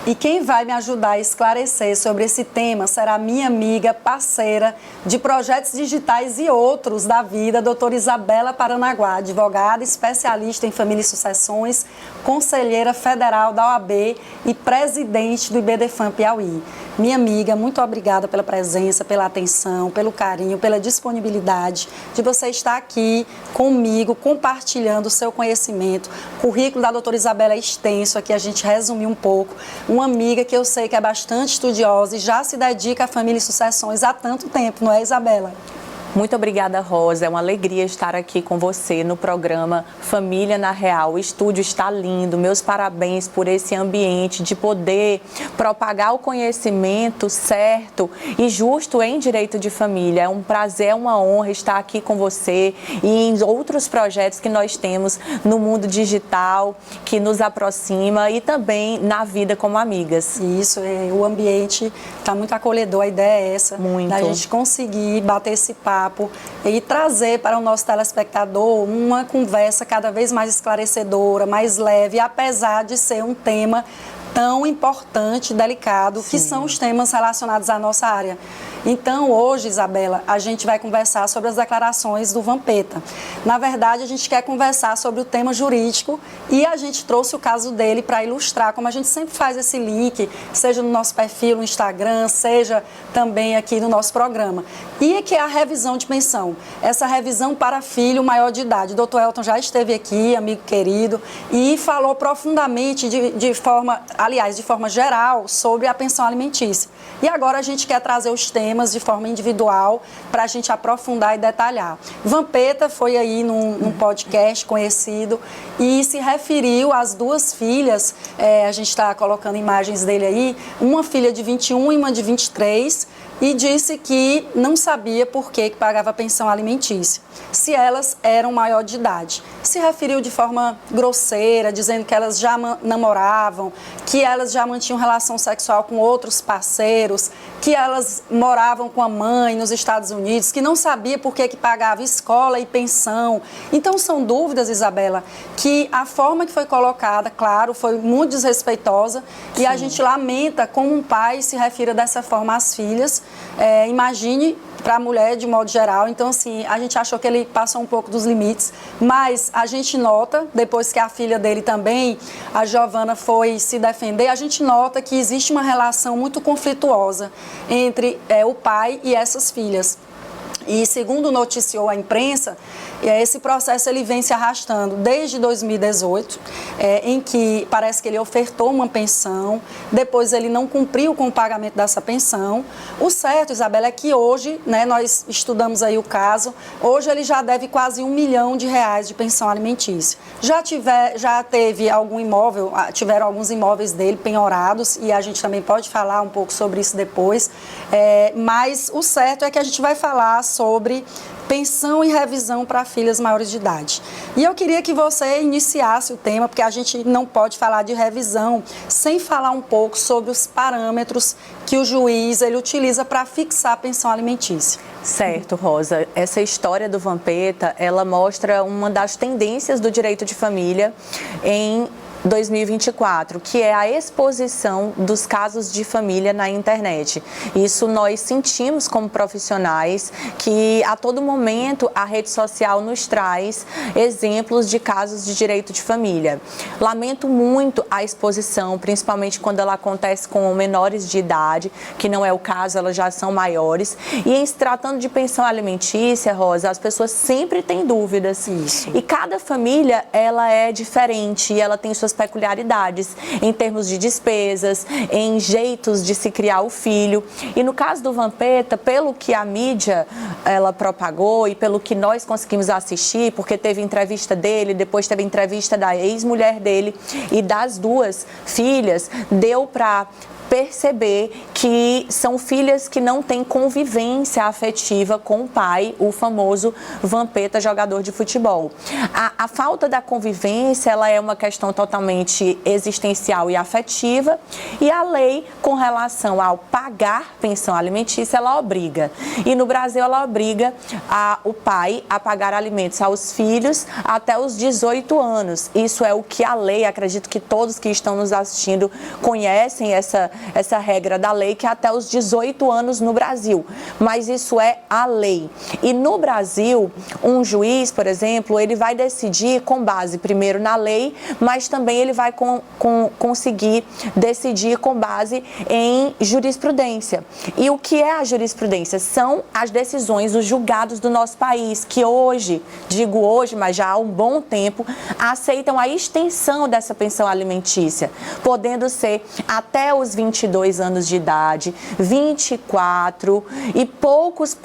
E quem vai me ajudar a esclarecer sobre esse tema será minha amiga, parceira de projetos digitais e outros da vida, doutora Isabela Paranaguá, advogada, especialista em família e sucessões, conselheira federal da OAB e presidente do IBDFAM Piauí. Minha amiga, muito obrigada pela presença, pela atenção, pelo carinho, pela disponibilidade de você estar aqui comigo, compartilhando o seu conhecimento. O currículo da doutora Isabela é extenso, aqui a gente resumiu um pouco. Uma amiga que eu sei que é bastante estudiosa e já se dedica à família e sucessões há tanto tempo, não é, Isabela? Muito obrigada, Rosa. É uma alegria estar aqui com você no programa Família na Real. O estúdio está lindo. Meus parabéns por esse ambiente de poder propagar o conhecimento certo e justo em direito de família. É um prazer, é uma honra estar aqui com você e em outros projetos que nós temos no mundo digital, que nos aproxima e também na vida como amigas. Isso, o ambiente está muito acolhedor. A ideia é essa, muito. Da gente conseguir bater esse papo e trazer para o nosso telespectador uma conversa cada vez mais esclarecedora, mais leve, apesar de ser um tema tão importante e delicado, que são os temas relacionados à nossa área. Então, hoje, Isabela, a gente vai conversar sobre as declarações do Vampeta. Na verdade, a gente quer conversar sobre o tema jurídico e a gente trouxe o caso dele para ilustrar, como a gente sempre faz esse link, seja no nosso perfil no Instagram, seja também aqui no nosso programa. E que é a revisão de pensão. Essa revisão para filho maior de idade. O doutor Elton já esteve aqui, amigo querido, e falou profundamente de forma geral, sobre a pensão alimentícia. E agora a gente quer trazer os temas de forma individual para a gente aprofundar e detalhar. Vampeta foi aí num podcast conhecido e se referiu às duas filhas, a gente está colocando imagens dele aí, uma filha de 21 e uma de 23, e disse que não sabia por que pagava pensão alimentícia, se elas eram maior de idade. Se referiu de forma grosseira, dizendo que elas já namoravam, que elas já mantinham relação sexual com outros parceiros, que elas moravam com a mãe nos Estados Unidos, que não sabia por que pagava escola e pensão. Então, são dúvidas, Isabela, que a forma que foi colocada, claro, foi muito desrespeitosa. Sim. E a gente lamenta como um pai se refira dessa forma às filhas. Imagine para a mulher de modo geral. Então, assim, a gente achou que ele passou um pouco dos limites, mas a gente nota, depois que a filha dele também, a Giovana, foi se defender, a gente nota que existe uma relação muito conflituosa entre o pai e essas filhas. E segundo noticiou a imprensa, esse processo ele vem se arrastando desde 2018, em que parece que ele ofertou uma pensão, depois ele não cumpriu com o pagamento dessa pensão. O certo, Isabela, é que hoje, né, nós estudamos aí o caso, hoje ele já deve quase R$1 milhão de pensão alimentícia. Já teve algum imóvel, tiveram alguns imóveis dele penhorados, e a gente também pode falar um pouco sobre isso depois, mas o certo é que a gente vai falar sobre pensão e revisão para filhas maiores de idade. E eu queria que você iniciasse o tema, porque a gente não pode falar de revisão sem falar um pouco sobre os parâmetros que o juiz ele utiliza para fixar a pensão alimentícia. Certo, Rosa. Essa história do Vampeta, ela mostra uma das tendências do direito de família em 2024, que é a exposição dos casos de família na internet. Isso nós sentimos como profissionais, que a todo momento a rede social nos traz exemplos de casos de direito de família. Lamento muito a exposição, principalmente quando ela acontece com menores de idade, que não é o caso, elas já são maiores. E em se tratando de pensão alimentícia, Rosa, as pessoas sempre têm dúvidas. Isso. E cada família, ela é diferente e ela tem suas peculiaridades em termos de despesas, em jeitos de se criar o filho. E no caso do Vampeta, pelo que a mídia ela propagou e pelo que nós conseguimos assistir, porque teve entrevista dele, depois teve entrevista da ex-mulher dele e das duas filhas, deu para perceber que são filhas que não têm convivência afetiva com o pai, o famoso Vampeta, jogador de futebol. A falta da convivência, ela é uma questão totalmente somente existencial e afetiva, e a lei, com relação ao pagar pensão alimentícia, ela obriga. E no Brasil, ela obriga o pai a pagar alimentos aos filhos até os 18 anos. Isso é o que a lei, acredito que todos que estão nos assistindo conhecem essa regra da lei, que é até os 18 anos no Brasil. Mas isso é a lei. E no Brasil, um juiz, por exemplo, ele vai decidir com base primeiro na lei, mas também ele vai conseguir decidir com base em jurisprudência. E o que é a jurisprudência? São as decisões, os julgados do nosso país, que hoje, digo hoje, mas já há um bom tempo, aceitam a extensão dessa pensão alimentícia, podendo ser até os 22 anos de idade, 24 e poucos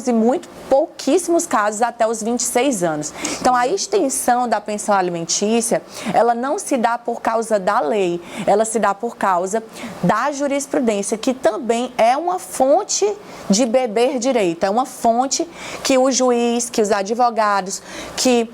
e muito pouquíssimos casos até os 26 anos. Então, a extensão da pensão alimentícia, ela não se dá por causa da lei, ela se dá por causa da jurisprudência, que também é uma fonte de beber direito, é uma fonte que o juiz, que os advogados, que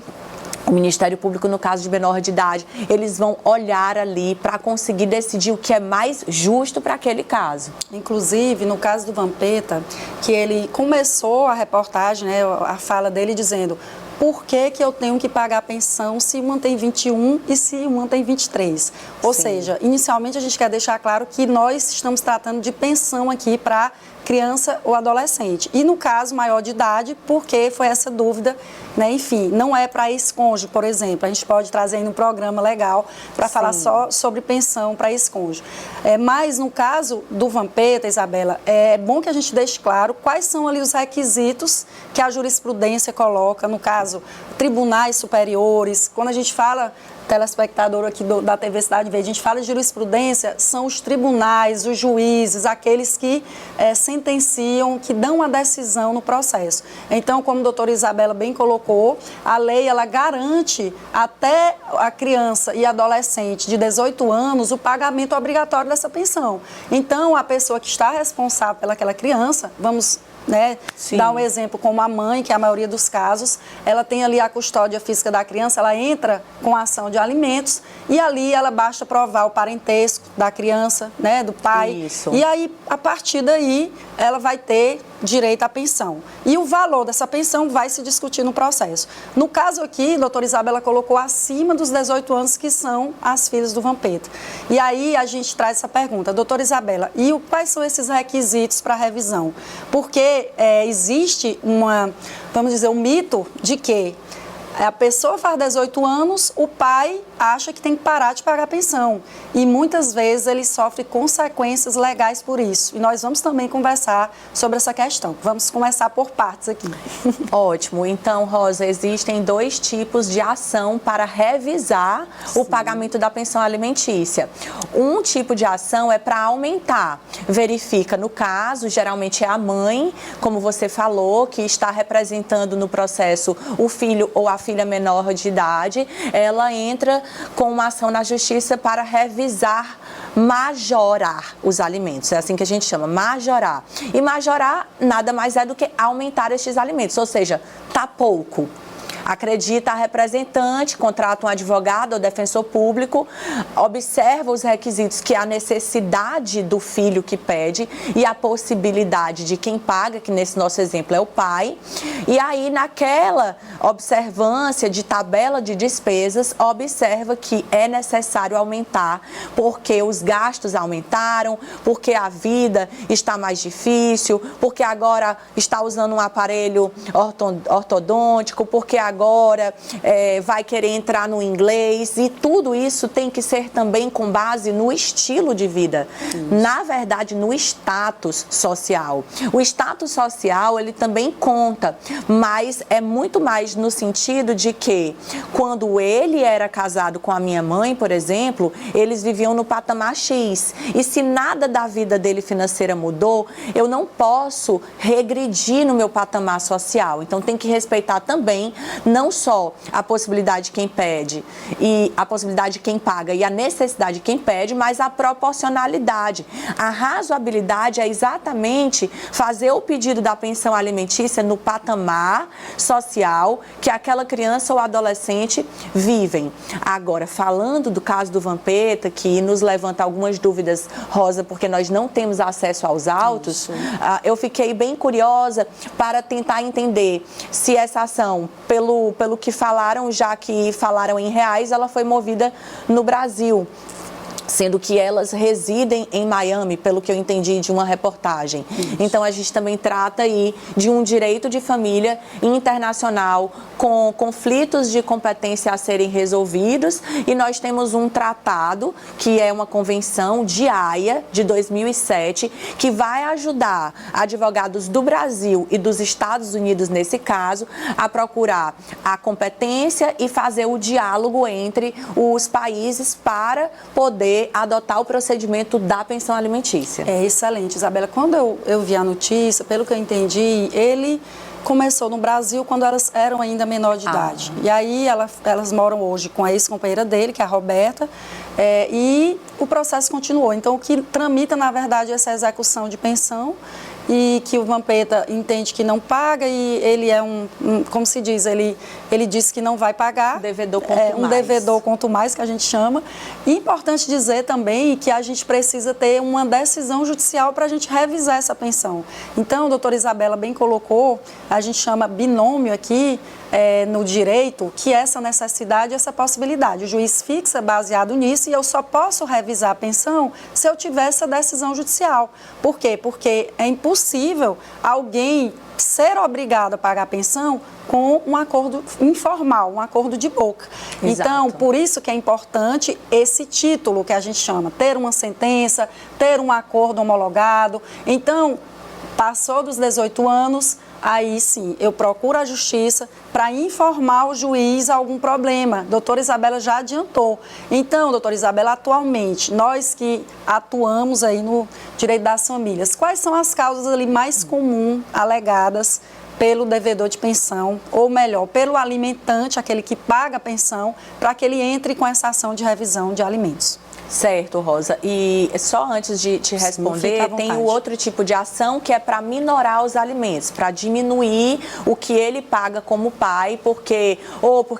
o Ministério Público, no caso de menor de idade, eles vão olhar ali para conseguir decidir o que é mais justo para aquele caso. Inclusive, no caso do Vampeta, que ele começou a reportagem, né, a fala dele dizendo: por que eu tenho que pagar a pensão se uma tem 21 e se uma tem 23? Ou seja, inicialmente a gente quer deixar claro que nós estamos tratando de pensão aqui para criança ou adolescente. E no caso maior de idade, porque foi essa dúvida, né? Enfim, não é para ex-cônjuge, por exemplo. A gente pode trazer aí um programa legal para falar só sobre pensão para ex-cônjuge. Mas no caso do Vampeta, Isabela, é bom que a gente deixe claro quais são ali os requisitos que a jurisprudência coloca, no caso, tribunais superiores. Quando a gente fala, telespectador aqui da TV Cidade Verde, a gente fala de jurisprudência, são os tribunais, os juízes, aqueles que sentenciam, que dão a decisão no processo. Então, como a doutora Isabela bem colocou, a lei, ela garante até a criança e adolescente de 18 anos o pagamento obrigatório dessa pensão. Então, a pessoa que está responsável pelaquela criança, vamos dar um exemplo como a mãe, que é a maioria dos casos, ela tem ali a custódia física da criança, ela entra com a ação de alimentos e ali ela basta provar o parentesco da criança, né, do pai. Isso. E aí, a partir daí, ela vai ter direito à pensão. E o valor dessa pensão vai se discutir no processo. No caso aqui, a doutora Isabela colocou acima dos 18 anos, que são as filhas do Vampeta. E aí a gente traz essa pergunta: doutora Isabela, e quais são esses requisitos para revisão? Porque existe vamos dizer, um mito de que a pessoa faz 18 anos, o pai acha que tem que parar de pagar a pensão. E muitas vezes ele sofre consequências legais por isso. E nós vamos também conversar sobre essa questão. Vamos começar por partes aqui. Ótimo. Então, Rosa, existem dois tipos de ação para revisar o pagamento da pensão alimentícia. Um tipo de ação é para aumentar. Verifica, no caso, geralmente é a mãe, como você falou, que está representando no processo o filho ou a filha menor de idade, ela entra com uma ação na justiça para revisar, majorar os alimentos. É assim que a gente chama, majorar. E majorar nada mais é do que aumentar estes alimentos, ou seja, tá pouco. Acredita a representante, contrata um advogado ou defensor público, observa os requisitos, que é a necessidade do filho que pede e a possibilidade de quem paga, que nesse nosso exemplo é o pai. E aí, naquela observância de tabela de despesas, observa que é necessário aumentar, porque os gastos aumentaram, porque a vida está mais difícil, porque agora está usando um aparelho ortodôntico, porque agora vai querer entrar no inglês, e tudo isso tem que ser também com base no estilo de vida. Na verdade, no status social. O status social, ele também conta, mas é muito mais no sentido de que quando ele era casado com a minha mãe, por exemplo, eles viviam no patamar X. E se nada da vida dele financeira mudou, eu não posso regredir no meu patamar social. Então, tem que respeitar também não só a possibilidade de quem pede e a possibilidade de quem paga e a necessidade de quem pede, mas a proporcionalidade. A razoabilidade é exatamente fazer o pedido da pensão alimentícia no patamar social que aquela criança ou adolescente vivem. Agora, falando do caso do Vampeta, que nos levanta algumas dúvidas, Rosa, porque nós não temos acesso aos autos, eu fiquei bem curiosa para tentar entender se essa ação, pelo que falaram, já que falaram em reais, ela foi movida no Brasil, sendo que elas residem em Miami, pelo que eu entendi de uma reportagem. Isso. Então, a gente também trata aí de um direito de família internacional com conflitos de competência a serem resolvidos, e nós temos um tratado, que é uma convenção de Haia, de 2007, que vai ajudar advogados do Brasil e dos Estados Unidos, nesse caso, a procurar a competência e fazer o diálogo entre os países para poder adotar o procedimento da pensão alimentícia. É excelente, Isabela. Quando eu vi a notícia, pelo que eu entendi, ele começou no Brasil quando elas eram ainda menor de idade. E aí elas moram hoje com a ex-companheira dele, que é a Roberta, e o processo continuou. Então, o que tramita, na verdade, essa execução de pensão, e que o Vampeta entende que não paga, e ele é como se diz, ele disse que não vai pagar. Devedor quanto mais. Um devedor quanto mais, que a gente chama. E importante dizer também que a gente precisa ter uma decisão judicial para a gente revisar essa pensão. Então, a doutora Isabela bem colocou, a gente chama binômio aqui, no direito, que essa necessidade, essa possibilidade. O juiz fixa baseado nisso, e eu só posso revisar a pensão se eu tiver essa decisão judicial. Por quê? Porque é impossível alguém ser obrigado a pagar a pensão com um acordo informal, um acordo de boca. Exato. Então, por isso que é importante esse título que a gente chama, ter uma sentença, ter um acordo homologado. Então, passou dos 18 anos, aí sim, eu procuro a justiça para informar o juiz algum problema. Doutora Isabela já adiantou. Então, doutora Isabela, atualmente, nós que atuamos aí no direito das famílias, quais são as causas ali mais comuns alegadas pelo devedor de pensão, ou melhor, pelo alimentante, aquele que paga a pensão, para que ele entre com essa ação de revisão de alimentos? Certo, Rosa. E só antes de te responder, tem o outro tipo de ação que é para minorar os alimentos, para diminuir o que ele paga como pai, porque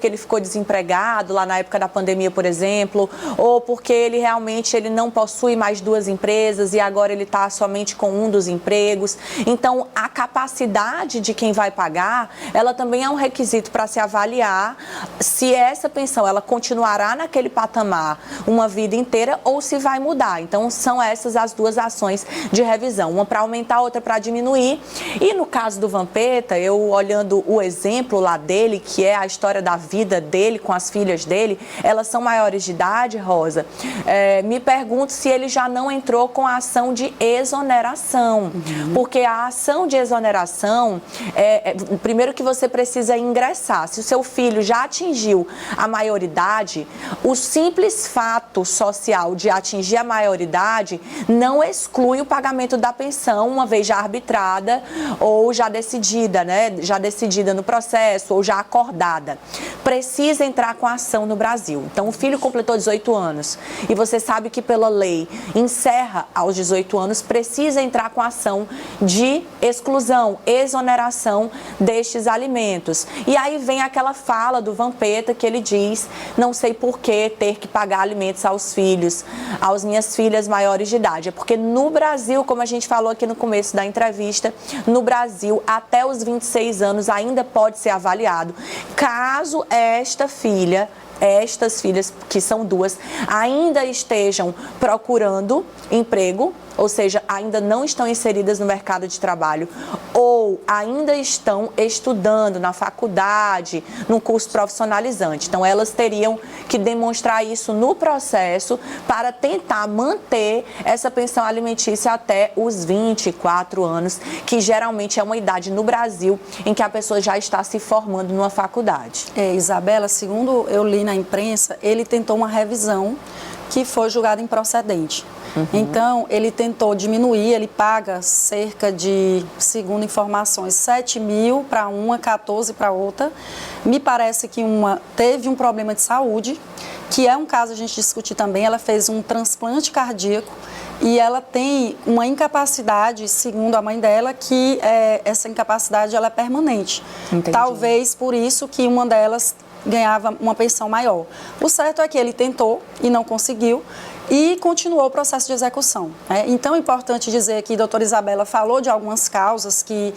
ele ficou desempregado lá na época da pandemia, por exemplo, ou porque ele realmente não possui mais 2 empresas e agora ele está somente com um dos empregos. Então, a capacidade de quem vai pagar, ela também é um requisito para se avaliar se essa pensão ela continuará naquele patamar uma vida inteira ou se vai mudar. Então, são essas as 2 ações de revisão, uma para aumentar, outra para diminuir. E no caso do Vampeta, eu olhando o exemplo lá dele, que é a história da vida dele com as filhas dele, elas são maiores de idade, Rosa, me pergunto se ele já não entrou com a ação de exoneração, porque a ação de exoneração, primeiro que você precisa ingressar, se o seu filho já atingiu a maioridade, o simples fato social de atingir a maioridade não exclui o pagamento da pensão, uma vez já arbitrada ou já decidida, né? Já decidida no processo ou já acordada. Precisa entrar com a ação no Brasil. Então, o filho completou 18 anos e você sabe que pela lei encerra aos 18 anos, precisa entrar com a ação de exclusão, exoneração destes alimentos. E aí vem aquela fala do Vampeta que ele diz, não sei por que ter que pagar alimentos aos filhos, às minhas filhas maiores de idade. É porque no Brasil, como a gente falou aqui no começo da entrevista, no Brasil, até os 26 anos ainda pode ser avaliado. Caso estas filhas, que são 2, ainda estejam procurando emprego, ou seja, ainda não estão inseridas no mercado de trabalho, ou ainda estão estudando na faculdade, num curso profissionalizante. Então, elas teriam que demonstrar isso no processo para tentar manter essa pensão alimentícia até os 24 anos, que geralmente é uma idade no Brasil em que a pessoa já está se formando numa faculdade. Isabela, segundo eu li na imprensa, ele tentou uma revisão que foi julgado improcedente. Então, ele tentou diminuir, ele paga cerca de, segundo informações, 7 mil para uma, 14 para outra. Me parece que uma teve um problema de saúde, que é um caso a gente discutir também, ela fez um transplante cardíaco e ela tem uma incapacidade, segundo a mãe dela, que essa incapacidade ela é permanente. Entendi. Talvez por isso que uma delas ganhava uma pensão maior. O certo é que ele tentou e não conseguiu e continuou o processo de execução. Então, é importante dizer que a doutora Isabela falou de algumas causas que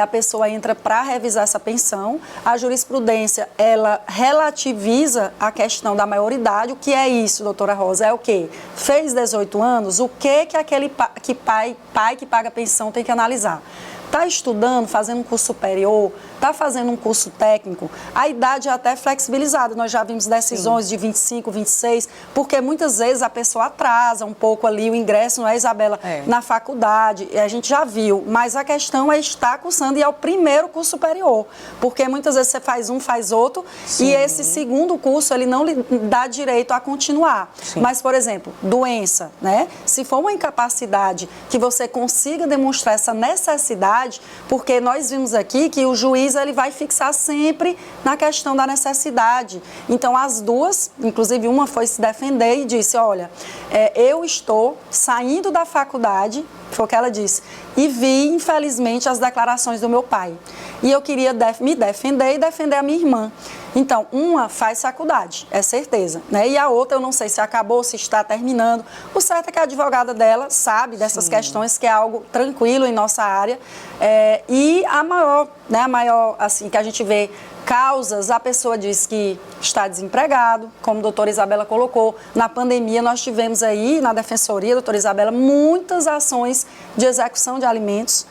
a pessoa entra para revisar essa pensão. A jurisprudência, ela relativiza a questão da maioridade. O que é isso, doutora Rosa? É o quê? Fez 18 anos, o que aquele pai que paga pensão tem que analisar? Está estudando, fazendo um curso superior, está fazendo um curso técnico, a idade é até flexibilizada. Nós já vimos decisões de 25, 26, porque muitas vezes a pessoa atrasa um pouco ali o ingresso, não é, Isabela? Na faculdade, a gente já viu, mas a questão é estar cursando e é o primeiro curso superior, porque muitas vezes você faz um, faz outro, e esse segundo curso, ele não lhe dá direito a continuar. Mas, por exemplo, doença, né? Se for uma incapacidade que você consiga demonstrar essa necessidade, porque nós vimos aqui que o juiz ele vai fixar sempre na questão da necessidade. Então, as duas, inclusive uma foi se defender e disse, olha, eu estou saindo da faculdade, foi o que ela disse, e vi, infelizmente, as declarações do meu pai. E eu queria me defender e defender a minha irmã. Então, uma faz faculdade, é certeza, né? E a outra, eu não sei se acabou, se está terminando. O certo é que a advogada dela sabe dessas questões, que é algo tranquilo em nossa área. E a maior, assim, que a gente vê causas, a pessoa diz que está desempregado, como a doutora Isabela colocou. Na pandemia, nós tivemos aí, na Defensoria, doutora Isabela, muitas ações de execução de alimentos,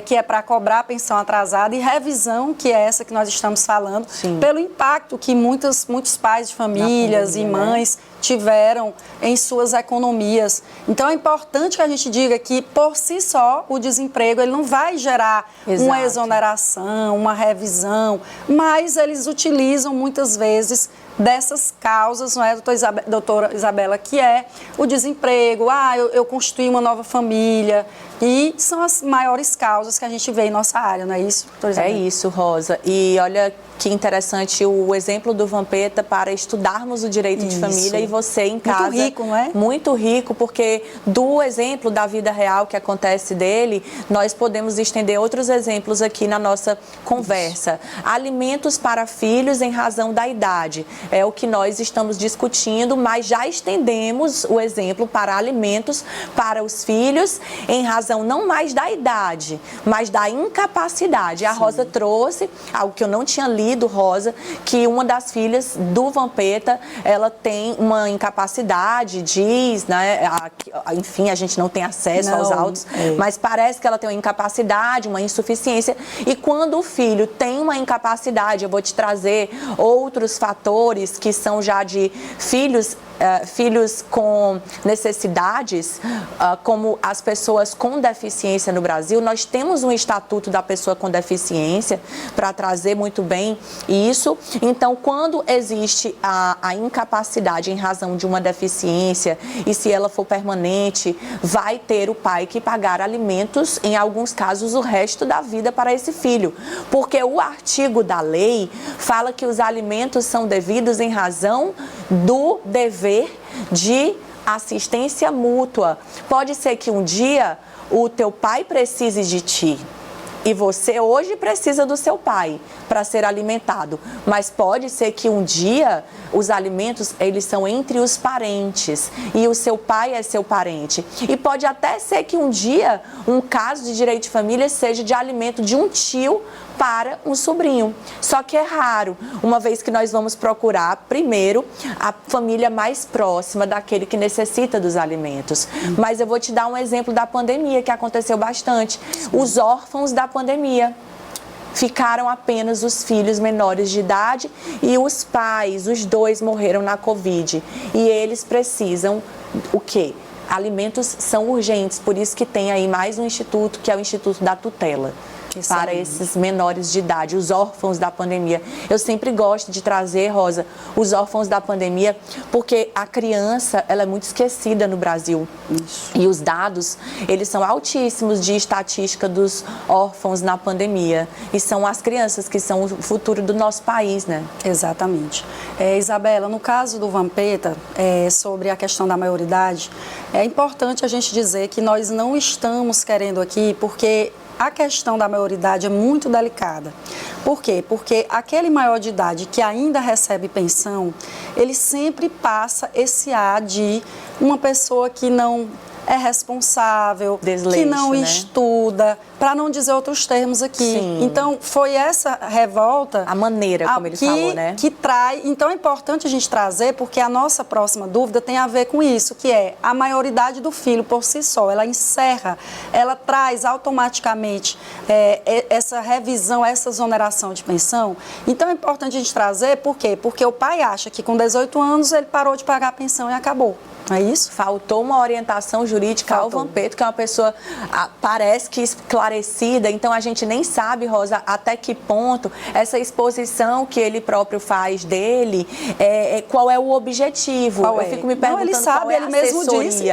que é para cobrar a pensão atrasada, e revisão, que é essa que nós estamos falando, pelo impacto que muitos pais de famílias e mães tiveram em suas economias. Então, é importante que a gente diga que, por si só, o desemprego ele não vai gerar uma exoneração, uma revisão, mas eles utilizam muitas vezes dessas causas, não é, doutora Isabela, que é o desemprego, eu constituí uma nova família, e são as maiores causas que a gente vê em nossa área, não é isso, doutora Isabela? É isso, Rosa. E olha que interessante o exemplo do Vampeta para estudarmos o direito de família, e você em casa. Muito rico, não é? Muito rico, porque do exemplo da vida real que acontece dele, nós podemos estender outros exemplos aqui na nossa conversa. Alimentos para filhos em razão da idade. É o que nós estamos discutindo, mas já estendemos o exemplo para alimentos para os filhos em razão não mais da idade, mas da incapacidade. A Rosa trouxe algo que eu não tinha lido, Rosa, que uma das filhas do Vampeta, ela tem uma incapacidade, diz, né? Enfim, a gente não tem acesso aos autos, mas parece que ela tem uma incapacidade, uma insuficiência. E quando o filho tem uma incapacidade, eu vou te trazer outros fatores que são já de filhos com necessidades, como as pessoas com deficiência no Brasil. Nós temos um Estatuto da Pessoa com Deficiência para trazer muito bem isso. Então, quando existe a incapacidade em razão de uma deficiência, e se ela for permanente, vai ter o pai que pagar alimentos, em alguns casos, o resto da vida para esse filho. Porque o artigo da lei fala que os alimentos são devidos em razão do dever de assistência mútua. Pode ser que um dia o teu pai precise de ti e você hoje precisa do seu pai para ser alimentado, mas pode ser que um dia os alimentos eles são entre os parentes e o seu pai é seu parente, e pode até ser que um dia um caso de direito de família seja de alimento de um tio para um sobrinho, só que é raro, uma vez que nós vamos procurar primeiro a família mais próxima daquele que necessita dos alimentos. Mas eu vou te dar um exemplo da pandemia que aconteceu bastante. Os órfãos da pandemia. Ficaram apenas os filhos menores de idade e os pais, os dois morreram na Covid. E eles precisam o quê? Alimentos são urgentes, por isso que tem aí mais um instituto, que é o Instituto da Tutela. para esses menores de idade, os órfãos da pandemia. Eu sempre gosto de trazer, Rosa, os órfãos da pandemia, porque a criança, ela é muito esquecida no Brasil. Isso. E os dados, eles são altíssimos de estatística dos órfãos na pandemia. E são as crianças que são o futuro do nosso país, né? Exatamente. Isabela, no caso do Vampeta, sobre a questão da maioridade, é importante a gente dizer que nós não estamos querendo aqui, porque a questão da maioridade é muito delicada. Por quê? Porque aquele maior de idade que ainda recebe pensão, ele sempre passa esse ar de uma pessoa que não é responsável, desleixo, que não né? Estuda, para não dizer outros termos aqui. Sim. Então, foi essa revolta... A maneira como ele falou, né? Que trai... Então, é importante a gente trazer, porque a nossa próxima dúvida tem a ver com isso, que é a maioridade do filho por si só. Ela encerra, ela traz automaticamente essa revisão, essa exoneração de pensão. Então, é importante a gente trazer, por quê? Porque o pai acha que com 18 anos ele parou de pagar a pensão e acabou. Não é isso? Faltou uma orientação jurídica ao Vampeta, que é uma pessoa, parece que esclarecida, então a gente nem sabe, Rosa, até que ponto essa exposição que ele próprio faz dele, qual é o objetivo. Eu fico me perguntando, ele sabe, qual é a ele mesmo disse.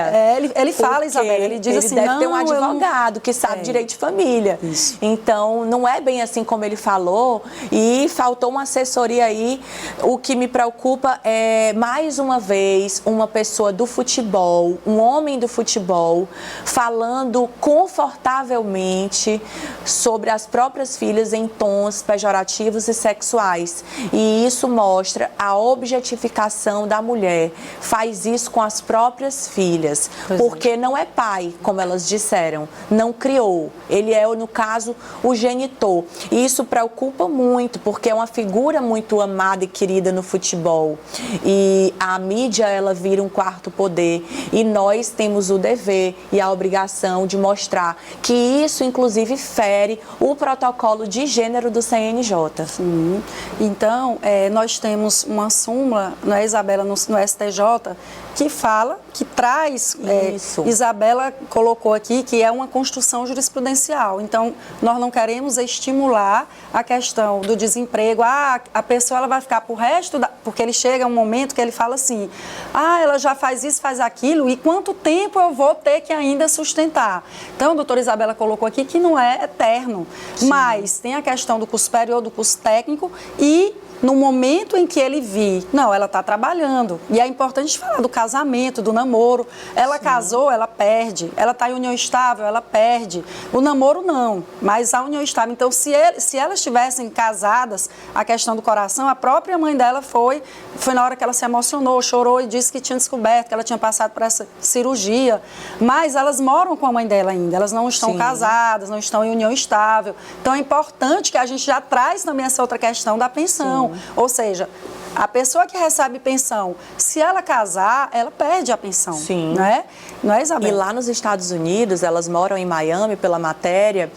Ele fala, Isabela, ele diz assim, ele deve ter um advogado que sabe direito de família. Isso. Então, não é bem assim como ele falou, e faltou uma assessoria aí. O que me preocupa é, mais uma vez, uma pessoa do futebol, um homem do futebol, falando confortavelmente sobre as próprias filhas em tons pejorativos e sexuais. E isso mostra a objetificação da mulher. Faz isso com as próprias filhas, porque não é pai, como elas disseram, não criou. Ele é, no caso, o genitor. E isso preocupa muito, porque é uma figura muito amada e querida no futebol. E a mídia, ela vira um quarto poder, e nós temos o dever e a obrigação de mostrar que isso, inclusive, fere o protocolo de gênero do CNJ. Sim. Então, nós temos uma súmula, né, Isabela, no STJ, que fala, que traz, Isabela colocou aqui, que é uma construção jurisprudencial. Então, nós não queremos estimular a questão do desemprego. A pessoa ela vai ficar pro resto, porque ele chega um momento que ele fala assim, ela já faz isso, faz aquilo, e quanto tempo eu vou ter que ainda sustentar? Então, a doutora Isabela colocou aqui que não é eterno, mas tem a questão do curso superior, do curso técnico, e no momento em que ele ela está trabalhando. E é importante falar do casamento, do namoro. Ela casou, ela perde. Ela está em união estável, ela perde. O namoro não, mas a união estável. Então, se elas estivessem casadas, a questão do coração, a própria mãe dela foi na hora que ela se emocionou, chorou e disse que tinha descoberto, que ela tinha passado por essa cirurgia. Mas elas moram com a mãe dela ainda, elas não estão casadas, não estão em união estável. Então, é importante que a gente já traz também essa outra questão da pensão. Ou seja, a pessoa que recebe pensão, se ela casar, ela perde a pensão. Sim. Não é, Isabela? E lá nos Estados Unidos, elas moram em Miami pela matéria.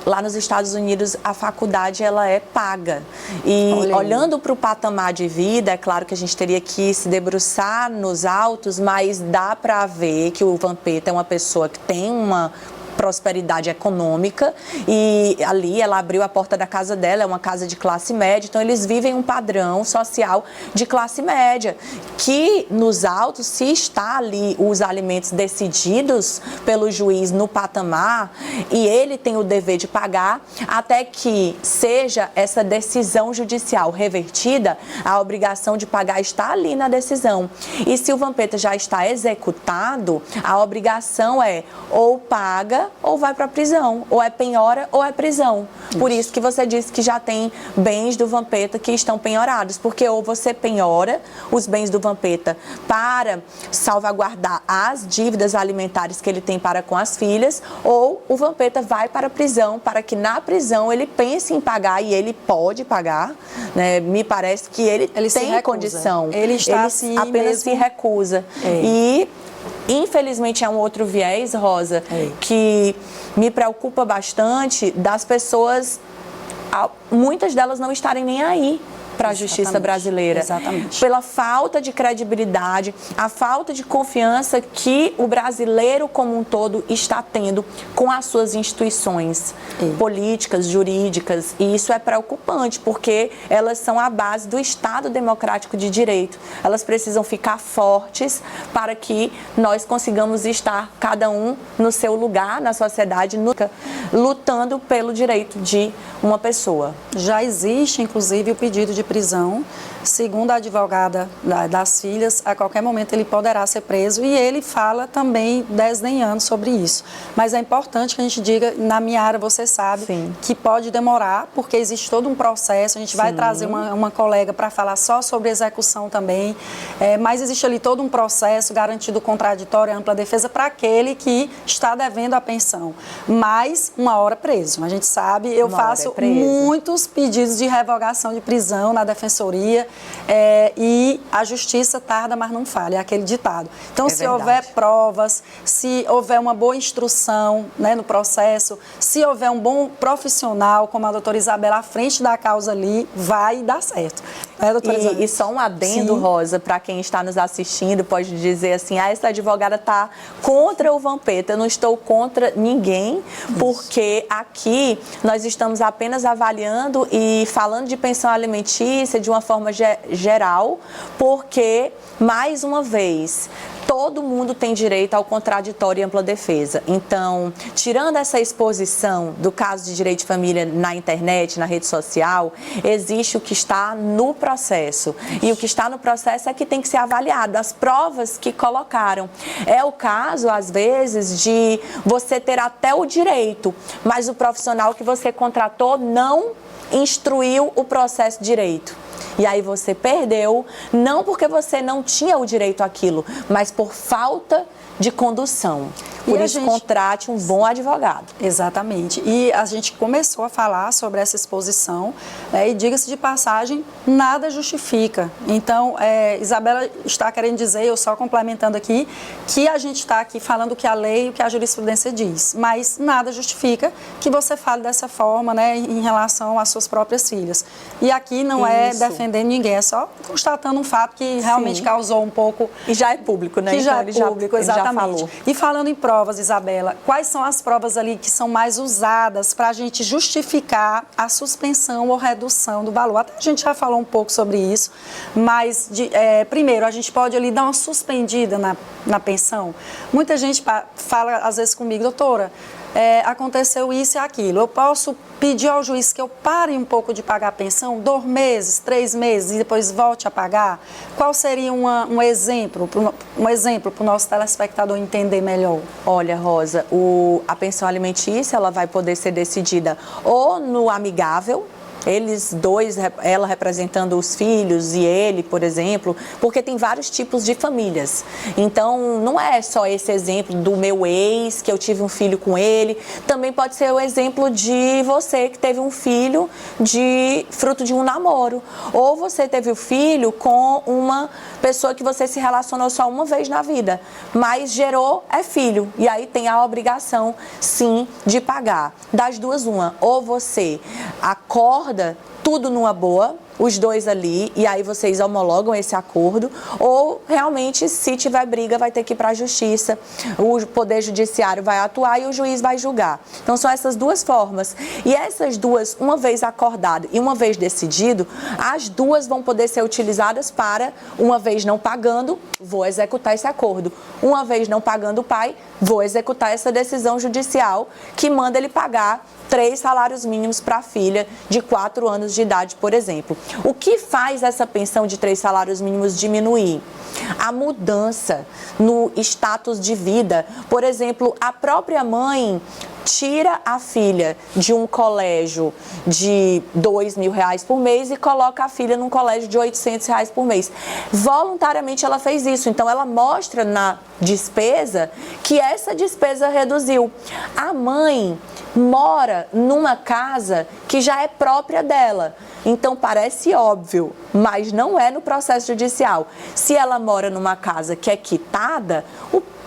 Lá nos Estados Unidos, a faculdade ela é paga. E olhando para o patamar de vida, é claro que a gente teria que se debruçar nos autos, mas dá para ver que o Vampeta é uma pessoa que tem uma prosperidade econômica, e ali ela abriu a porta da casa dela, é uma casa de classe média, então eles vivem um padrão social de classe média, que nos autos, se está ali os alimentos decididos pelo juiz no patamar, e ele tem o dever de pagar, até que seja essa decisão judicial revertida, a obrigação de pagar está ali na decisão. E se o Vampeta já está executado, a obrigação é ou paga ou vai para a prisão, ou é penhora ou é prisão. Por isso que você disse que já tem bens do Vampeta que estão penhorados, porque ou você penhora os bens do Vampeta para salvaguardar as dívidas alimentares que ele tem para com as filhas, ou o Vampeta vai para a prisão, para que na prisão ele pense em pagar, e ele pode pagar, né? Me parece que ele tem condição. Ele está assim apenas mesmo. Se recusa. E infelizmente é um outro viés, Rosa, que me preocupa bastante, das pessoas, muitas delas não estarem nem aí para a justiça brasileira. Exatamente. Pela falta de credibilidade, a falta de confiança que o brasileiro como um todo está tendo com as suas instituições políticas, jurídicas, e isso é preocupante, porque elas são a base do Estado democrático de direito. Elas precisam ficar fortes para que nós consigamos estar, cada um no seu lugar, na sociedade, lutando pelo direito de uma pessoa. Já existe, inclusive, o pedido de prisão. Segundo a advogada das filhas, a qualquer momento ele poderá ser preso, e ele fala também desdenhando sobre isso. Mas é importante que a gente diga, na minha área você sabe, Sim. que pode demorar, porque existe todo um processo. A gente vai trazer uma colega para falar só sobre execução também, mas existe ali todo um processo garantido contraditório e ampla defesa para aquele que está devendo a pensão. Mas uma hora preso. A gente sabe, eu faço muitos pedidos de revogação de prisão na defensoria, e a justiça tarda, mas não falha, é aquele ditado. Então, se houver provas, se houver uma boa instrução, né, no processo, se houver um bom profissional, como a doutora Isabela, à frente da causa ali, vai dar certo. E só um adendo, sim, Rosa, para quem está nos assistindo, pode dizer assim, essa advogada está contra o Vampeta. Eu não estou contra ninguém, porque aqui nós estamos apenas avaliando e falando de pensão alimentícia de uma forma geral, porque, mais uma vez, todo mundo tem direito ao contraditório e ampla defesa. Então, tirando essa exposição do caso de direito de família na internet, na rede social, existe o que está no processo. E o que está no processo é que tem que ser avaliado, as provas que colocaram. É o caso, às vezes, de você ter até o direito, mas o profissional que você contratou não instruiu o processo direito. E aí você perdeu, não porque você não tinha o direito àquilo, mas por falta de condução. Por isso, contrate um bom advogado. Exatamente. E a gente começou a falar sobre essa exposição, e diga-se de passagem, nada justifica. Então, Isabela está querendo dizer, eu só complementando aqui, que a gente está aqui falando o que a lei e o que a jurisprudência diz, mas nada justifica que você fale dessa forma, né, em relação às suas próprias filhas. E aqui não é defendendo ninguém, é só constatando um fato que realmente causou um pouco... E já é público, né? Que já é público, exatamente. Já falou. E falando em provas, Isabela, quais são as provas ali que são mais usadas para a gente justificar a suspensão ou redução do valor? Até a gente já falou um pouco sobre isso, mas primeiro, a gente pode ali dar uma suspendida na pensão. Muita gente fala às vezes comigo, doutora, aconteceu isso e aquilo, eu posso pedir ao juiz que eu pare um pouco de pagar a pensão, 2 meses, 3 meses e depois volte a pagar? Qual seria um exemplo para o nosso telespectador entender melhor? Olha, Rosa, a pensão alimentícia ela vai poder ser decidida ou no amigável, eles dois, ela representando os filhos e ele, por exemplo, porque tem vários tipos de famílias. Então, não é só esse exemplo do meu ex, que eu tive um filho com ele, também pode ser o exemplo de você que teve um filho fruto de um namoro, ou você teve o filho com uma pessoa que você se relacionou só uma vez na vida, mas gerou filho, e aí tem a obrigação, sim, de pagar. Das duas, uma, ou você acorda tudo numa boa, os dois ali, e aí vocês homologam esse acordo, ou realmente, se tiver briga, vai ter que ir para a justiça, o Poder Judiciário vai atuar e o juiz vai julgar. Então, são essas duas formas. E essas duas, uma vez acordado e uma vez decidido, as duas vão poder ser utilizadas para, uma vez não pagando, vou executar esse acordo. Uma vez não pagando o pai, vou executar essa decisão judicial que manda ele pagar 3 salários mínimos para a filha de 4 anos de idade, por exemplo. O que faz essa pensão de 3 salários mínimos diminuir? A mudança no status de vida. Por exemplo, a própria mãe tira a filha de um colégio de R$2.000 por mês e coloca a filha num colégio de R$800 por mês. Voluntariamente ela fez isso, então ela mostra na despesa que essa despesa reduziu. A mãe mora numa casa que já é própria dela, então parece óbvio, mas não é no processo judicial. Se ela mora numa casa que é quitada,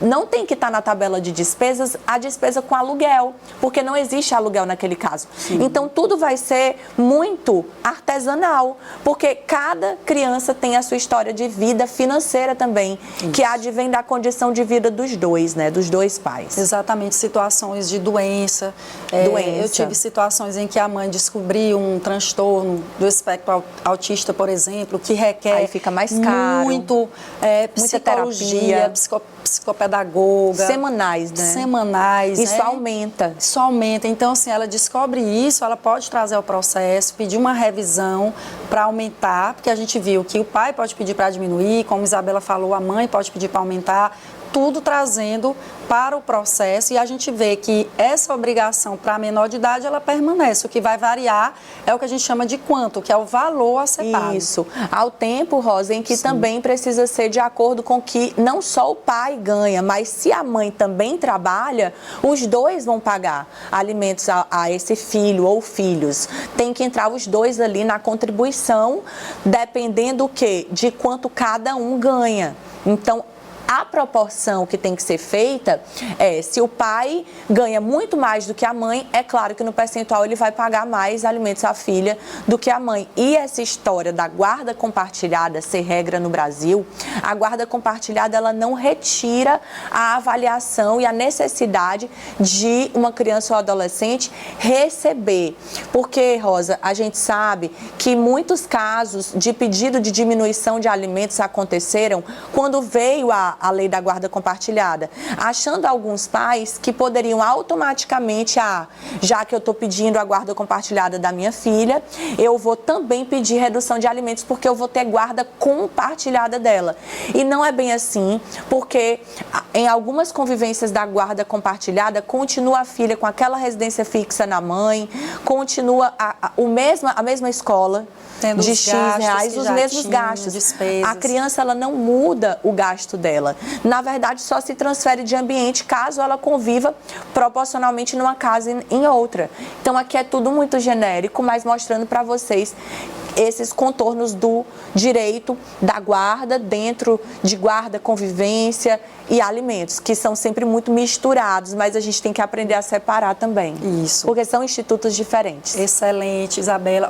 não tem que estar na tabela de despesas a despesa com aluguel, porque não existe aluguel naquele caso. Sim. Então, tudo vai ser muito artesanal, porque cada criança tem a sua história de vida financeira também, que advém da condição de vida dos dois, né, dos dois pais. Exatamente, situações de doença. Eu tive situações em que a mãe descobriu um transtorno do espectro autista, por exemplo, que requer aí fica mais caro, muita psicologia, psicopedagoga. Semanais, né? Semanais. Isso, né? aumenta. Isso aumenta. Então, assim, ela descobre isso, ela pode trazer ao processo, pedir uma revisão para aumentar, porque a gente viu que o pai pode pedir para diminuir, como Isabela falou, a mãe pode pedir para aumentar, tudo trazendo para o processo, e a gente vê que essa obrigação para a menor de idade, ela permanece. O que vai variar é o que a gente chama de quanto, que é o valor a ser pago. Isso. Ao tempo, Rosa, em que também precisa ser de acordo com que não só o pai ganha, mas se a mãe também trabalha, os dois vão pagar alimentos a esse filho ou filhos. Tem que entrar os dois ali na contribuição, dependendo o quê? De quanto cada um ganha. Então, a proporção que tem que ser feita é, se o pai ganha muito mais do que a mãe, é claro que no percentual ele vai pagar mais alimentos à filha do que a mãe. E essa história da guarda compartilhada ser regra no Brasil, a guarda compartilhada ela não retira a avaliação e a necessidade de uma criança ou adolescente receber. Porque, Rosa, a gente sabe que muitos casos de pedido de diminuição de alimentos aconteceram quando veio a lei da guarda compartilhada, achando alguns pais que poderiam automaticamente, já que eu estou pedindo a guarda compartilhada da minha filha, eu vou também pedir redução de alimentos porque eu vou ter guarda compartilhada dela. E não é bem assim, porque em algumas convivências da guarda compartilhada, continua a filha com aquela residência fixa na mãe, continua a mesma escola, tendo de X reais, os mesmos gastos. Despesas. A criança ela não muda o gasto dela. Na verdade, só se transfere de ambiente caso ela conviva proporcionalmente numa casa e em outra. Então, aqui é tudo muito genérico, mas mostrando para vocês esses contornos do direito da guarda, dentro de guarda, convivência e alimentos, que são sempre muito misturados, mas a gente tem que aprender a separar também. Isso. Porque são institutos diferentes. Excelente, Isabela.